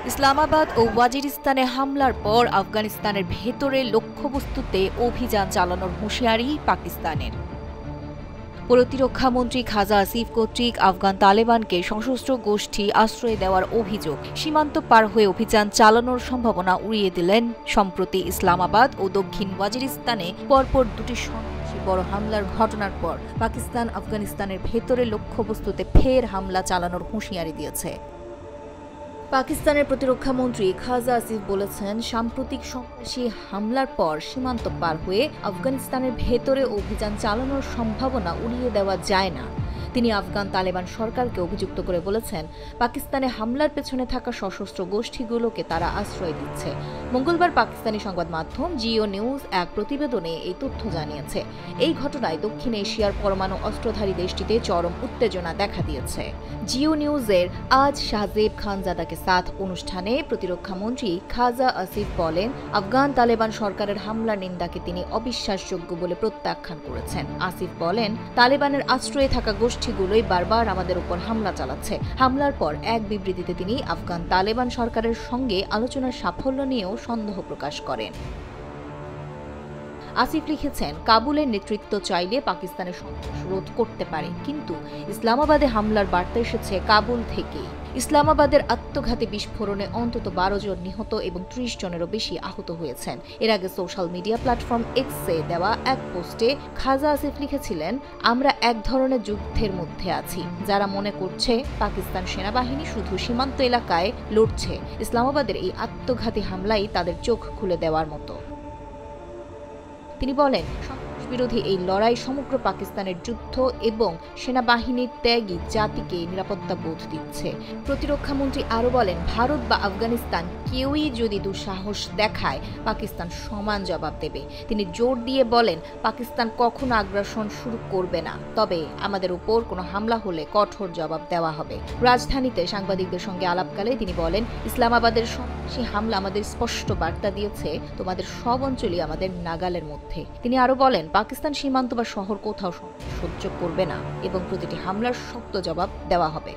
ইসলামাবাদ ও ওয়াজিরিস্তানে হামলার পর আফগানিস্তানের ভেতরে লক্ষ্যবস্তুতে অভিযান চালানোর হুঁশিয়ারি পাকিস্তানের। প্রতিরক্ষামন্ত্রী খাজা আসিফ কর্তৃক আফগান তালেবানকে সশস্ত্র গোষ্ঠী আশ্রয় দেওয়ার অভিযোগ, সীমান্ত পার হয়ে অভিযান চালানোর সম্ভাবনা উড়িয়ে দিলেন। সম্প্রতি ইসলামাবাদ ও দক্ষিণ ওয়াজিরিস্তানে পরপর দুটি সন্ত্রাসী বড় হামলার ঘটনার পর পাকিস্তান আফগানিস্তানের ভেতরে লক্ষ্যবস্তুতে ফের হামলা চালানোর হুঁশিয়ারি দিয়েছে। পাকিস্তানের প্রতিরক্ষামন্ত্রী খাজা আসিফ বলেছেন, সাম্প্রতিক সন্ত্রাসী হামলার পর সীমান্ত পার হয়ে আফগানিস্তানের ভেতরে অভিযান চালানোর সম্ভাবনা উড়িয়ে দেওয়া যায় না। তিনি আফগান তালেবান সরকারকে অভিযুক্ত করে বলেছেন, পাকিস্তানে হামলার পেছনে থাকা সশস্ত্র গোষ্ঠীগুলোকে তারা আশ্রয় দিচ্ছে। মঙ্গলবার পাকিস্তানি সংবাদ মাধ্যম জিও নিউজ এক প্রতিবেদনে এই তথ্য জানিয়েছে। এই ঘটনায় দক্ষিণ এশিয়ার পরমাণু অস্ত্রধারী দেশটিতে চরম উত্তেজনা দেখা দিয়েছে। জিও নিউজের আজ শাহজেব খানজাদাকে সাথ অনুষ্ঠানে প্রতিরক্ষামন্ত্রী খাজা আসিফ বলেন, আফগান তালেবান সরকারের হামলার নিন্দাকে তিনি অবিশ্বাসযোগ্য বলে প্রত্যাখ্যান করেছেন। আসিফ বলেন, তালেবানের আশ্রয়ে থাকা গোষ্ঠীগুলোই বারবার আমাদের উপর হামলা চালাচ্ছে। হামলার পর এক বিবৃতিতে তিনি আফগান তালেবান সরকারের সঙ্গে আলোচনার সাফল্য নিয়েও সন্দেহ প্রকাশ করেন। আসিফ লিখেছেন, কাবুলের নেতৃত্ব চাইলে পাকিস্তানের সন্ত্রাস রোধ করতে পারে, কিন্তু ইসলামাবাদে হামলার বার্তা এসেছে কাবুল থেকেই। ইসলামাবাদের আত্মঘাতী বিস্ফোরণে অন্তত 12 জন নিহত এবং 30 জনেরও বেশি আহত হয়েছেন। এর আগে সোশ্যাল মিডিয়া প্ল্যাটফর্ম এক্সে দেওয়া এক পোস্টে খাজা আসিফ লিখেছিলেন, আমরা এক ধরনের যুদ্ধের মধ্যে আছি। যারা মনে করছে পাকিস্তান সেনাবাহিনী শুধু সীমান্ত এলাকায় লড়ছে, ইসলামাবাদের এই আত্মঘাতী হামলাই তাদের চোখ খুলে দেওয়ার মতো। তিনি বলেন, বিরোধী এই লড়াই সমগ্র পাকিস্তানের যুদ্ধ এবং সেনাবাহিনীর ত্যাগী জাতিকে নিরাপত্তা বোধ দিচ্ছে। প্রতিরক্ষামন্ত্রী আরও বলেন, ভারত বা আফগানিস্তান কেউই যদি দুঃসাহস দেখায়, পাকিস্তান সমান জবাব দেবে। তিনি জোর দিয়ে বলেন, পাকিস্তান কখনো আগ্রাসন শুরু করবে না, তবে আমাদের উপর কোনো হামলা হলে কঠোর জবাব দেওয়া হবে। রাজধানীতে সাংবাদিকদের সঙ্গে আলাপকালে তিনি বলেন, ইসলামাবাদের সন্ত্রাসী হামলা আমাদের স্পষ্ট বার্তা দিয়েছে, তোমাদের সব অঞ্চলই আমাদের নাগালের মধ্যে। তিনি আরও বলেন, পাকিস্তান সীমান্ত বা শহর কোথাও সহ্য করবে না এবং প্রতিটি হামলার শক্ত জবাব দেওয়া হবে।